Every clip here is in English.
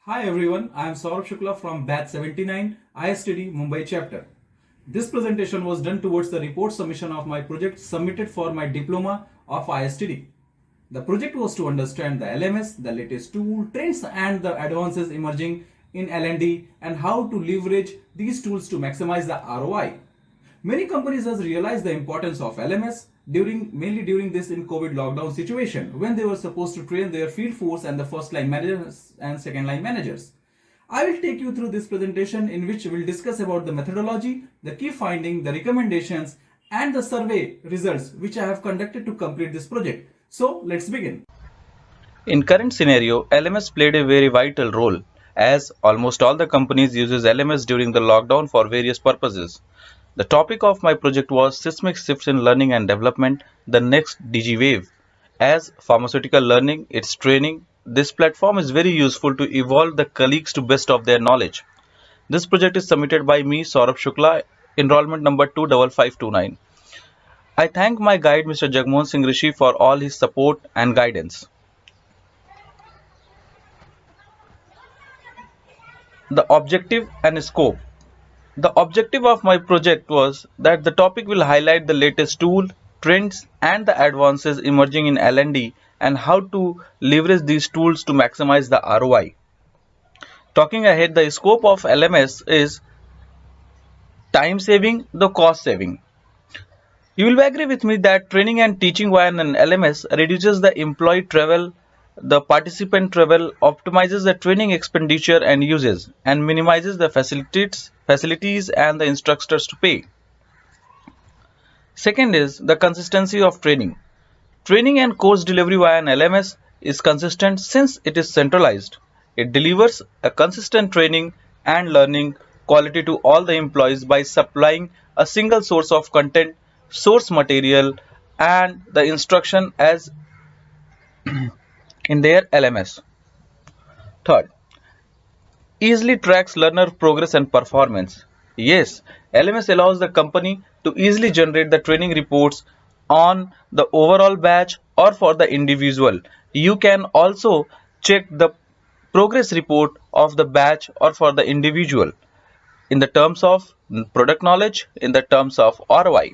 Hi everyone, I am Saurabh Shukla from Batch 79 ISTD Mumbai chapter. This presentation was done towards the report submission of my project submitted for my diploma of ISTD. The project was to understand the LMS, the latest tool, trends and the advances emerging in L&D and how to leverage these tools to maximize the ROI. Many companies has realized the importance of LMS mainly during this in COVID lockdown situation when they were supposed to train their field force and the first line managers and second line managers. I will take you through this presentation in which we will discuss about the methodology, the key finding, the recommendations and the survey results which I have conducted to complete this project. So let's begin. In current scenario, LMS played a very vital role as almost all the companies uses LMS during the lockdown for various purposes. The topic of my project was seismic shifts in learning and development, the next DigiWave. As pharmaceutical learning, its training, this platform is very useful to evolve the colleagues to best of their knowledge. This project is submitted by me, Saurabh Shukla, enrollment number 25529. I thank my guide Mr. Jagmohan Singh Rishi for all his support and guidance. The objective and scope. The objective of my project was that the topic will highlight the latest tool, trends and the advances emerging in L&D and how to leverage these tools to maximize the ROI. Talking ahead, the scope of LMS is time saving, the cost saving. You will agree with me that training and teaching via an LMS reduces the employee travel, the participant travel, optimizes the training expenditure and uses, and minimizes the facilities and the instructors to pay. Second is the consistency of training. Training and course delivery via an LMS is consistent since it is centralized. It delivers a consistent training and learning quality to all the employees by supplying a single source of content, source material, and the instruction as in their LMS. Third, easily tracks learner progress and performance. Yes, LMS allows the company to easily generate the training reports on the overall batch or for the individual. You can also check the progress report of the batch or for the individual in the terms of product knowledge, in the terms of ROI.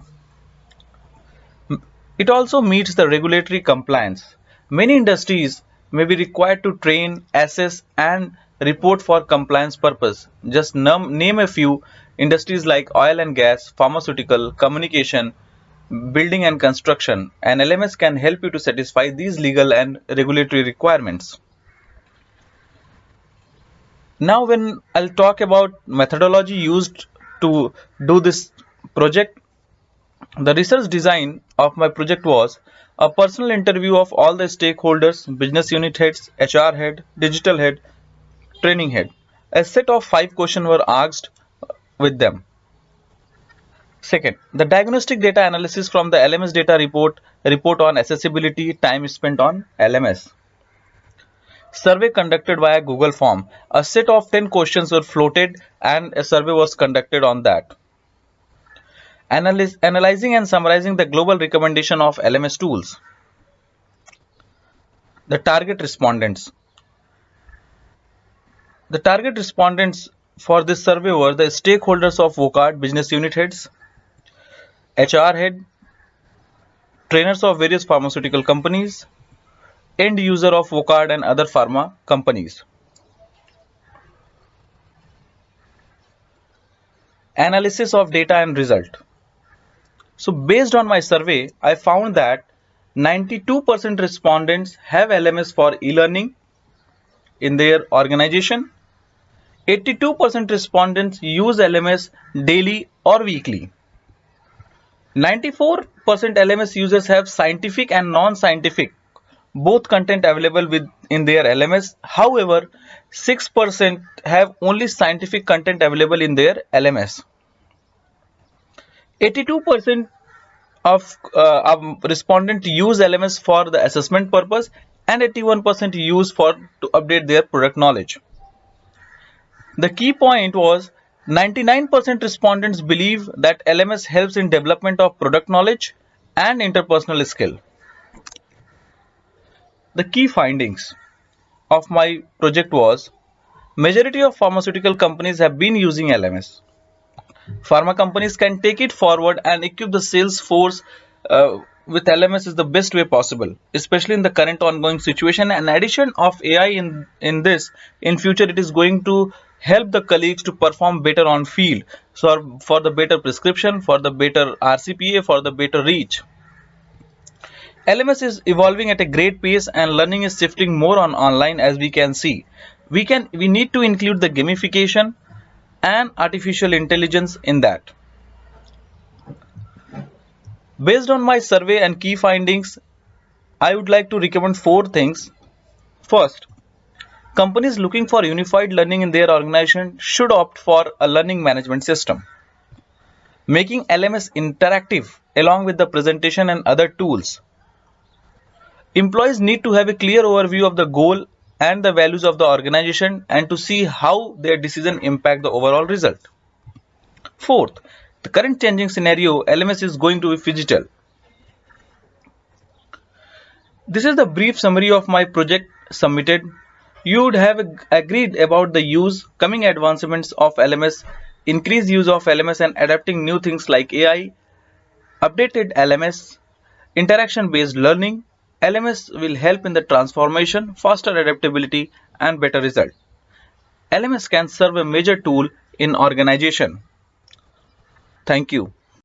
It also meets the regulatory compliance. Many industries may be required to train, assess, and report for compliance purpose. Just name a few industries like oil and gas, pharmaceutical, communication, building and construction. An LMS can help you to satisfy these legal and regulatory requirements. Now, when I'll talk about methodology used to do this project, the research design of my project was a personal interview of all the stakeholders, business unit heads, HR head, digital head, training head. A set of 5 questions were asked with them. Second, the diagnostic data analysis from the LMS data report on accessibility, time spent on LMS. Survey conducted via Google form. A set of 10 questions were floated and a survey was conducted on that. Analyzing and summarizing the global recommendation of LMS tools. The target respondents. The target respondents for this survey were the stakeholders of WOCARD, business unit heads, HR head, trainers of various pharmaceutical companies, end user of WOCARD and other pharma companies. Analysis of data and result. So based on my survey, I found that 92% respondents have LMS for e-learning in their organization. 82% respondents use LMS daily or weekly. 94% LMS users have scientific and non-scientific both content available in their LMS. However, 6% have only scientific content available in their LMS. 82% of respondents use LMS for the assessment purpose and 81% use for to update their product knowledge. The key point was 99% respondents believe that LMS helps in development of product knowledge and interpersonal skill. The key findings of my project was Majority of pharmaceutical companies have been using LMS. Pharma companies can take it forward and equip the sales force with LMS is the best way possible, especially in the current ongoing situation. And addition of AI in this, in future, it is going to help the colleagues to perform better on field. So for the better prescription, for the better RCPA, for the better reach. LMS is evolving at a great pace and learning is shifting more on online as we can see. We need to include the gamification and artificial intelligence in that. Based on my survey and key findings, I would like to recommend 4 things. First, companies looking for unified learning in their organization should opt for a learning management system. Making LMS interactive along with the presentation and other tools. Employees need to have a clear overview of the goal and the values of the organization and to see how their decision impact the overall result. Fourth, the current changing scenario, LMS is going to be phygital. This is the brief summary of my project submitted. You would have agreed about the coming advancements of LMS, increased use of LMS and adapting new things like AI, updated LMS, interaction based learning. LMS will help in the transformation, faster adaptability and better result. LMS can serve a major tool in organization. Thank you.